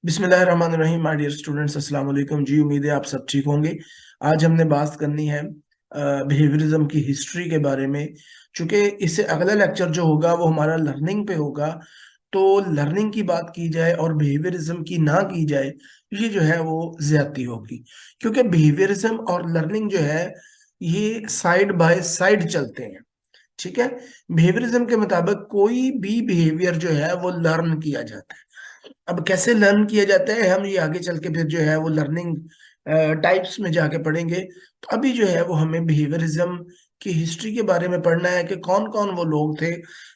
बिस्मिल्लाहिर्रहमानिर्रहीम। My dear students, अस्सलाम वालेकुम जी। उम्मीद है आप सब ठीक होंगे। आज हमने बात करनी है बिहेवियरिज्म की हिस्ट्री के बारे में। चूंकि इससे अगला लेक्चर जो होगा वो हमारा लर्निंग पे होगा, तो लर्निंग की बात की जाए और बिहेवियरिज्म की ना की जाए, ये जो है वो ज्यादती होगी। क्योंकि बिहेवियरिज्म और लर्निंग जो है ये साइड बाय साइड चलते हैं। ठीक है। बिहेवियरिज्म के मुताबिक कोई भी बिहेवियर जो है वो लर्न किया जाता है। अब कैसे लर्न किया जाता है हम ये आगे चल के फिर जो है वो लर्निंग टाइप्स में जाके पढ़ेंगे। तो अभी जो है वो हमें बिहेवियरिज्म की हिस्ट्री के बारे में पढ़ना है कि कौन कौन वो लोग थे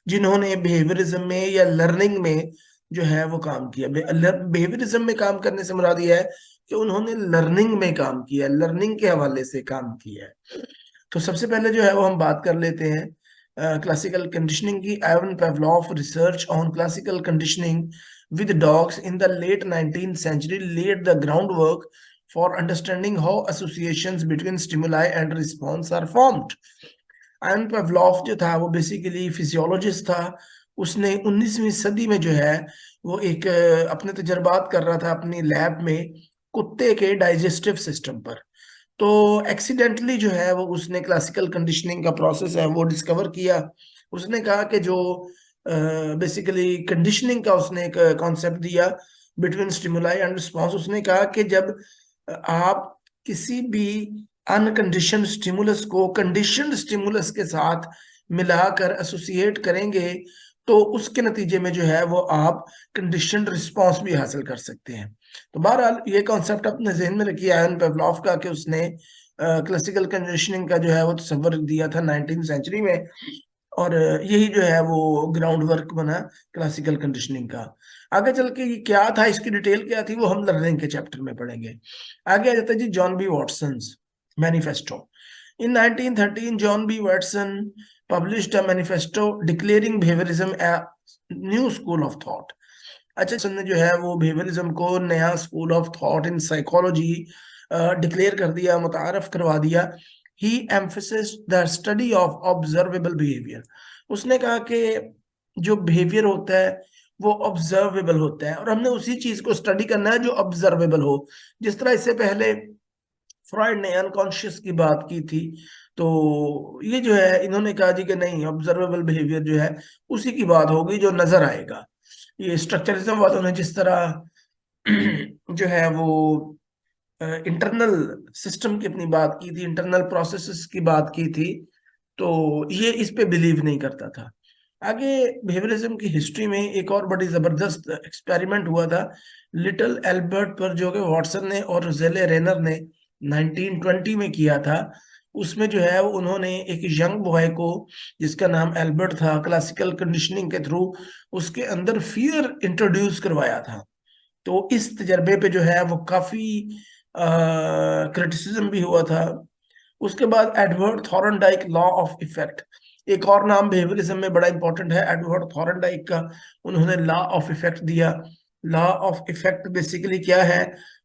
जिन्होंने बिहेवियरिज्म में या लर्निंग में जो है वो काम किया। बिहेवियरिज्म में काम करने से मुराद ये है कि उन्होंने लर्निंग में काम किया, लर्निंग के हवाले से काम किया है। तो सबसे पहले जो है वो हम बात कर लेते हैं क्लासिकल कंडीशनिंग की। Ivan Pavlov research on classical conditioning with dogs in the late 19th century laid the groundwork for understanding how associations between stimuli and response are formed. Ivan Pavlov जो था वो बेसिकली फिजियोलॉजिस्ट था। उसने 19वीं सदी में जो है वो एक अपने तजर्बात कर रहा था अपनी लैब में कुत्ते के डाइजेस्टिव सिस्टम पर। तो एक्सीडेंटली जो है वो उसने क्लासिकल कंडीशनिंग का प्रोसेस है वो डिस्कवर किया। उसने कहा कि जो बेसिकली कंडीशनिंग का उसने एक कॉन्सेप्ट दिया बिटवीन स्टिमुलाई एंड रिस्पॉन्स। उसने कहा कि जब आप किसी भी अनकंडीशन स्टिमुलस को कंडीशनड स्टिमुलस के साथ मिलाकर एसोसिएट करेंगे तो उसके नतीजे में जो है वो आप कंडीशनड रिस्पॉन्स भी हासिल कर सकते हैं। तो बहरहाल ये कॉन्सेप्ट अपने जहन में रखिए आयन पेवलॉफ का कि उसने क्लासिकल कंडीशनिंग का जो है वो तस्वर दिया था 19वीं सेंचुरी में। और यही जो है वो ग्राउंड वर्क बना क्लासिकल कंडीशनिंग का। आगे चल के ये क्या था, इसकी डिटेल क्या थी, वो हम लर्निंग के चैप्टर में पढ़ेंगे। आगे आ जाता है जी John B Watson's manifesto. In 1913 John B Watson published a manifesto declaring behaviourism a new school of thought. अच्छा, ने जो है वो बिहेवियरिज्म को नया school of thought in psychology declare कर दिया, मुतारफ करवा दिया। He emphasised the study of observable behaviour. उसने कहा कि जो बिहेवियर होता है वो ऑब्जर्वेबल होता है और हमने उसी चीज को स्टडी करना है जो ऑब्जर्वेबल हो। जिस तरह इससे पहले फ्रॉइड ने अनकॉन्शियस की बात की थी, तो ये जो है इन्होंने कहा जी कि नहीं, ऑब्जर्वेबल बिहेवियर जो है उसी की बात होगी जो नजर आएगा। ये स्ट्रक्चरिज्म वालों ने जिस तरह जो है वो इंटरनल सिस्टम की अपनी बात की थी, इंटरनल प्रोसेसेस की बात की थी, तो ये इस पे बिलीव नहीं करता था। आगे बिहेवियरिज्म की हिस्ट्री में एक और बड़ी जबरदस्त एक्सपेरिमेंट हुआ था लिटिल एल्बर्ट पर, जो कि वाटसन ने और रोजेले रेनर ने 1920 में किया था। उसमें जो है वो उन्होंने एक यंग बॉय को जिसका नाम एल्बर्ट था क्लासिकल कंडीशनिंग के थ्रू उसके अंदर फियर इंट्रोड्यूस करवाया था। तो इस तजर्बे पे जो है वो काफी क्रिटिसिज्म भी हुआ था। उसके बाद एडवर्ड थॉरनडाइक लॉ ऑफ इफेक्ट, एक और नाम बिहेवियरिज्म में बड़ा इंपॉर्टेंट है एडवर्ड थॉरनडाइक का। उन्होंने लॉ ऑफ इफेक्ट दिया। लॉ ऑफ इफेक्ट बेसिकली क्या है?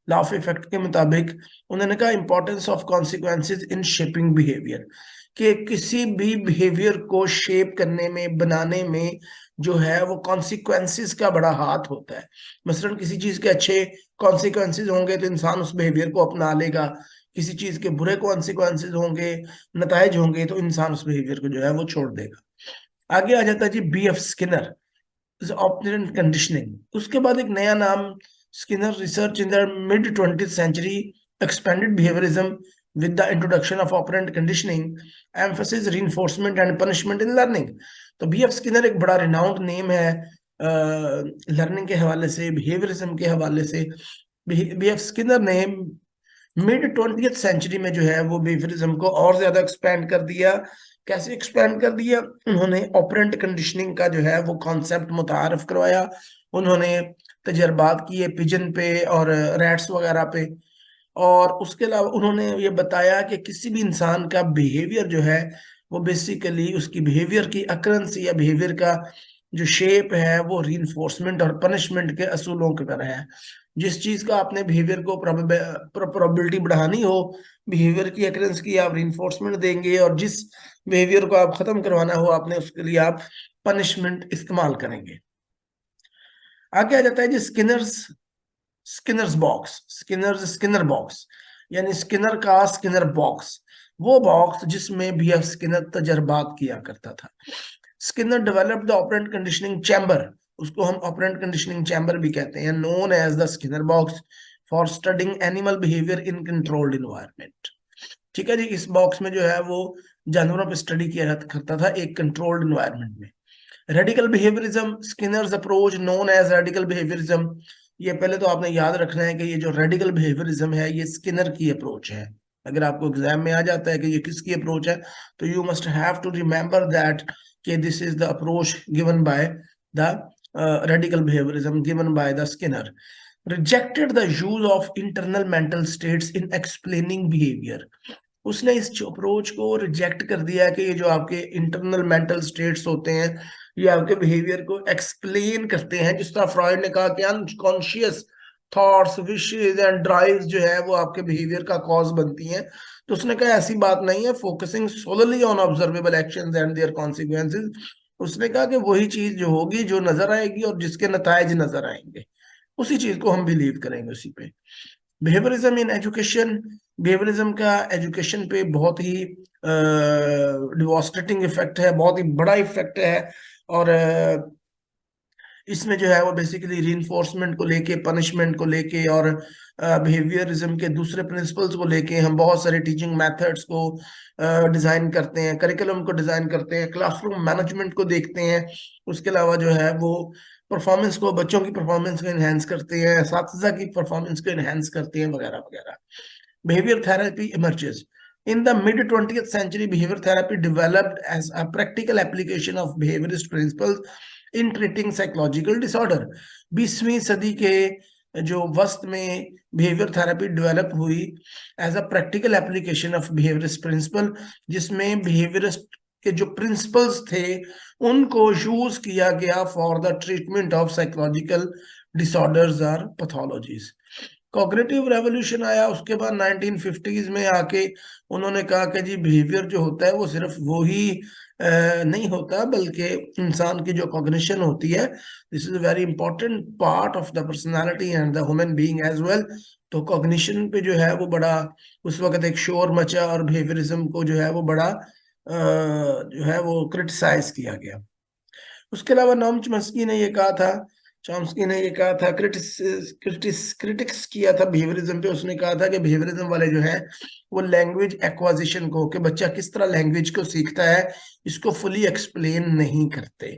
लॉ ऑफ इफेक्ट के मुताबिक उन्होंने कहा importance of consequences in shaping behaviour, कि किसी भी बिहेवियर को शेप करने में, बनाने में जो है वो कॉन्सिक्वेंसेस का बड़ा हाथ होता है। मसलन किसी चीज के अच्छे कॉन्सिक्वेंसेस होंगे तो इंसान उस बिहेवियर को अपना लेगा, किसी चीज के बुरे कॉन्सिक्वेंसेज होंगे, नताइज होंगे, तो इंसान उस बिहेवियर को जो है वो छोड़ देगा। आगे आ जाता है जी B F Skinner, operant conditioning. उसके बाद एक नया नाम Skinner research in the mid 20th century expanded behaviourism with the introduction of operant conditioning, emphasis reinforcement and punishment in learning। तो बी एफ स्किनर एक बड़ा रिनाउंड नेम है learning के हवाले से, बिहेवियरिज्म के हवाले से। बी एफ स्किनर ने मिड 20th सेंचुरी में जो है वो बिहेवियरिज्म को और ज्यादा एक्सपेंड कर दिया। कैसे एक्सपेंड कर दिया? उन्होंने ऑपरेंट कंडीशनिंग का जो है वो कॉन्सेप्ट मुतारफ करवाया। उन्होंने तजर्बात किए पिजन पे और रैट्स वगैरह पे। और उसके अलावा उन्होंने ये बताया कि किसी भी इंसान का बिहेवियर जो है वो बेसिकली उसकी बिहेवियर की अकरेंस या बिहेवियर का जो शेप है वो रीइंफोर्समेंट और पनिशमेंट के असूलों की तरह है। जिस चीज का आपने बिहेवियर को प्रोबेबिलिटी बढ़ानी हो, बिहेवियर की अकरेंस की आप रीइंफोर्समेंट देंगे, और जिस बिहेवियर को आप खत्म करवाना हो आपने उसके लिए आप पनिशमेंट इस्तेमाल करेंगे। आगे आ जाता है जी स्किनर्स स्किनर बॉक्स, यानी स्किनर का स्किनर बॉक्स, वो बॉक्स जिसमें B.F. स्किनर तजर्बात किया करता था। Skinner developed the operant conditioning chamber, उसको हम ऑपरेंट कंडीशनिंग चैम्बर भी कहते हैं, known as the Skinner box, for studying animal behaviour in controlled environment. ठीक है जी, इस बॉक्स में जो है वो जानवरों पर स्टडी किया करता था एक कंट्रोल्ड इन्वायरमेंट में। Radical behaviourism, Skinner's approach known as radical behaviourism. ये पहले तो आपने याद रखना है कि ये जो रेडिकल बिहेवियरिज्म है ये स्किनर की अप्रोच है। अगर आपको एग्जाम में आ जाता है कि ये किसकी अप्रोच है, तो you must have to remember that कि this is the approach given by the radical behaviourism given by the Skinner. Rejected the use of internal mental states in explaining behaviour, उसने इस अप्रोच को reject कर दिया कि ये जो आपके इंटरनल मेंटल स्टेट्स होते हैं ये आपके बिहेवियर को एक्सप्लेन करते हैं। जिस तरह फ्रॉइड ने कहा कि unconscious thoughts, wishes and drives जो है वो आपके बिहेवियर का कॉज बनती हैं, तो उसने कहा ऐसी बात नहीं है, focusing solely on observable actions and their consequences. उसने कहा कि वही चीज जो होगी जो नजर आएगी और जिसके नताइज नजर आएंगे उसी चीज को हम बिलीव करेंगे उसी पे। बिहेवियरिज्म इन एजुकेशन, बिहेवियरिज्म का एजुकेशन पे बहुत ही डिवास्टेटिंग इफेक्ट है, बहुत ही बड़ा इफेक्ट है। और इसमें जो है वो बेसिकली रीइंफोर्समेंट को लेके, पनिशमेंट को लेके और बिहेवियरिज्म के दूसरे प्रिंसिपल्स को लेके हम बहुत सारे टीचिंग मेथड्स को डिजाइन करते हैं, करिकुलम को डिजाइन करते हैं, क्लासरूम मैनेजमेंट को देखते हैं। उसके अलावा जो है वो परफॉर्मेंस को, बच्चों की परफॉर्मेंस को इनहेंस करते हैं, असातिज़ा की परफॉर्मेंस को इनहेंस करते हैं, वगैरह वगैरह। Behaviour therapy emerges in the mid 20th century. Behavior therapy developed as a practical application of behaviorist principles in treating psychological disorder. 20वीं सदी के जो वस्त में बिहेवियर थेरेपी डेवलप हुई as a practical application of behaviourist principle, जिसमें behaviourist के जो प्रिंसिपल्स थे उनको यूज किया गया for the treatment of psychological disorders और पैथोलॉजीज। कॉग्निटिव रेवोल्यूशन आया उसके बाद 1950s में आके, उन्होंने कहा कि जी बिहेवियर जो होता है वो सिर्फ वो ही नहीं होता, बल्कि इंसान की जो कॉग्निशन होती है, this is a very important part of the personality and the human being as well. तो कॉग्निशन पे जो है वो बड़ा उस वक्त एक शोर मचा और बिहेवियरिज्म को जो है वो बड़ा जो है वो क्रिटिसाइज किया गया। उसके अलावा नॉम चॉम्स्की ने ये कहा था, क्रिटिक्स किया था बिहेवियरिज्म पे। उसने कहा था कि बिहेवियरिज्म वाले जो है वो लैंग्वेज एक्वाजिशन को, कि बच्चा किस तरह लैंग्वेज को सीखता है, इसको फुली एक्सप्लेन नहीं करते।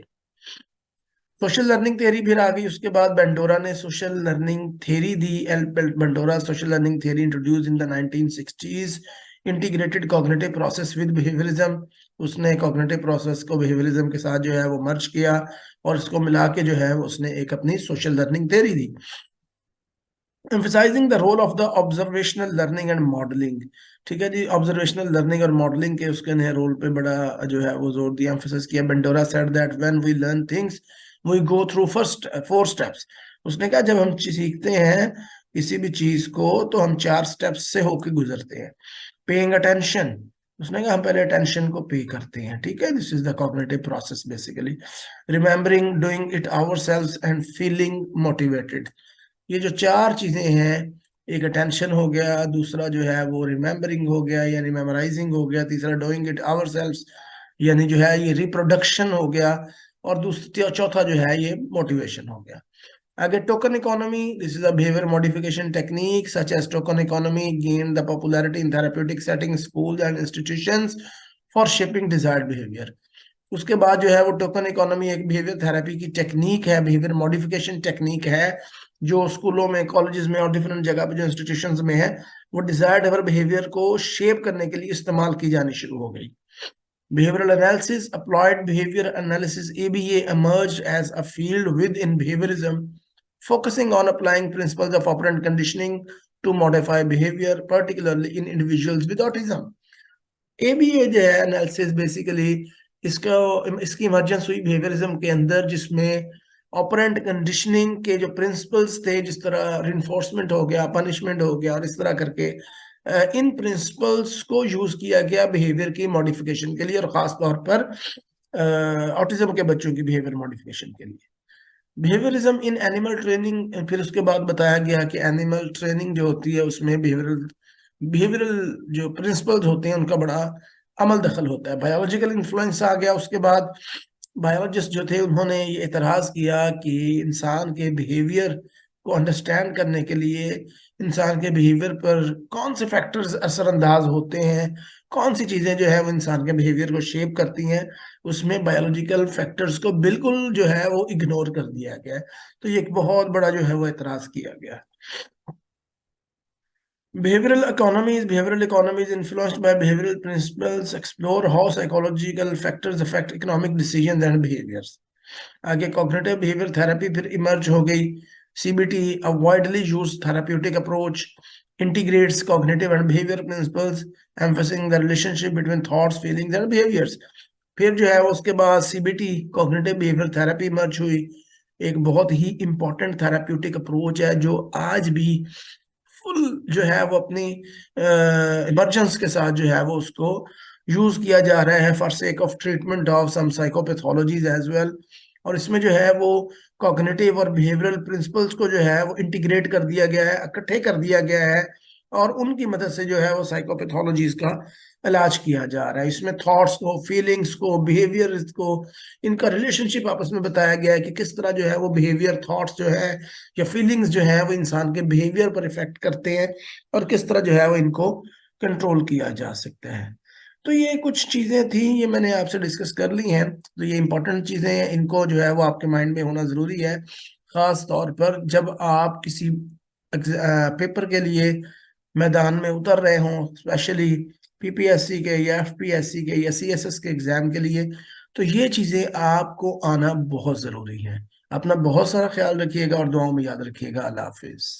सोशल लर्निंग थ्योरी फिर आ गई उसके बाद, बेंडोरा ने सोशल लर्निंग थ्योरी दी। Bandura social learning theory introduce in the 1960s, integrated cognitive process with behaviourism. उसने कॉग्निटिव प्रोसेस को बिहेवियरिज्म के साथ जो है वो मर्ज किया और इसको मिला के जो है उसने एक अपनी social learning theory the. emphasizing the role of the observational learning and modeling। ठीक है जी, ऑब्जर्वेशनल लर्निंग और मॉडलिंग के उसके ने रोल पे बड़ा जो है वो जोर दिया, एम्फेसिस किया। Bandura said that when we learn things we go through first 4 steps. उसने कहा जब हम सीखते हैं किसी भी चीज को तो हम 4 स्टेप्स से होके गुजरते हैं। पेइंग अटेंशन, उसने कहा हम पहले अटेंशन को पे करते हैं, ठीक है, this is the cognitive process basically. Remembering, doing it ourselves and feeling motivated. ये जो 4 चीजें हैं, एक अटेंशन हो गया, दूसरा जो है वो रिमेम्बरिंग हो गया यानी मेमोराइजिंग हो गया, तीसरा डूइंग इट आवरसेल्व्स यानी जो है ये रिप्रोडक्शन हो गया, और दूसरा चौथा जो है ये मोटिवेशन हो गया। आगे token economy, this is a behaviour modification technique such as token economy gain the popularity in therapeutic setting, school and institutions for shaping desired behaviour. उसके बाद जो है वो टोकन इकोनॉमी एक बिहेवियर थेरेपी की टेक्निक है, बिहेवियर मॉडिफिकेशन टेक्निक है, जो स्कूलों में, कॉलेजेस में और डिफरेंट जगह पे जो इंस्टीट्यूशंस में है वो डिजायर्ड एवर बिहेवियर को शेप करने के लिए इस्तेमाल की जानी शुरू हो गई। Behavioral analysis, applied behavior analysis (ABA) emerged as a field within behaviorism, focusing on applying principles of operant conditioning to modify behavior, particularly in individuals with autism. ABA जो है एनालिसिस बेसिकली इसकी इमर्जेंस हुई behaviourism के अंदर, जिसमें operant conditioning के जो principles थे, जिस तरह रिइंफोर्समेंट हो गया, पनिशमेंट हो गया और इस तरह करके इन प्रिंसिपल्स को यूज किया गया बिहेवियर की मॉडिफिकेशन के लिए, और खास तौर पर ऑटिज्म के बच्चों की बिहेवियर मॉडिफिकेशन के लिए। बिहेवियरिज्म इन एनिमल ट्रेनिंग, फिर उसके बाद बताया गया कि एनिमल ट्रेनिंग जो होती है उसमें बिहेवियरल बिहेवियरल जो प्रिंसिपल्स होते हैं उनका बड़ा अमल दखल होता है। बायोलॉजिकल इन्फ्लुएंस आ गया। उसके बाद बायोलॉजिस्ट जो थे उन्होंने ये एतराज किया कि इंसान के बिहेवियर को अंडरस्टैंड करने के लिए इंसान के बिहेवियर पर कौन से फैक्टर्स असरअंदाज होते हैं, कौन सी चीजें जो है वो इंसान के बिहेवियर को शेप करती हैं, उसमें बायोलॉजिकल फैक्टर्स को बिल्कुल जो है वो इग्नोर कर दिया गया है। तो ये एक बहुत बड़ा जो है वो एतराज किया गया। Behavioral economy is influenced by behavioral principles, explore how psychological factors affect economic decisions and behaviors. आगे cognitive behavior therapy फिर emerge हो गई। CBT, a widely used therapeutic approach, integrates cognitive and behavioral principles, emphasizing the relationship between thoughts, feelings and behaviors. फिर जो है उसके बाद CBT, cognitive behavioral therapy emerge हुई। एक बहुत ही important therapeutic approach है जो आज भी फुल जो है वो अपनी इमरजेंस के साथ जो है वो उसको यूज किया जा रहा है for sake of treatment of some psychopathologies as well. और इसमें जो है वो कॉग्निटिव और बिहेवियरल प्रिंसिपल्स को जो है वो इंटीग्रेट कर दिया गया है, इकट्ठे कर दिया गया है, और उनकी मदद से जो है वो साइकोपैथोलॉजीज का इलाज किया जा रहा है। इसमें थॉट्स को, फीलिंग्स को, बिहेवियर को, इनका रिलेशनशिप आपस में बताया गया है कि किस तरह जो है वो बिहेवियर, थॉट्स जो है या फीलिंग्स जो है वो इंसान के बिहेवियर पर इफेक्ट करते हैं, और किस तरह जो है वो इनको कंट्रोल किया जा सकता है। तो ये कुछ चीजें थी, ये मैंने आपसे डिस्कस कर ली हैं। तो ये इंपॉर्टेंट चीजें हैं, इनको जो है वो आपके माइंड में होना जरूरी है, खास तौर पर जब आप किसी पेपर के लिए मैदान में उतर रहे हों, स्पेशली पीपीएससी के या एफपीएससी के या सीएसएस के एग्जाम के लिए। तो ये चीजें आपको आना बहुत जरूरी है। अपना बहुत सारा ख्याल रखिएगा और दुआओं में याद रखिएगा। अल्लाह हाफिज।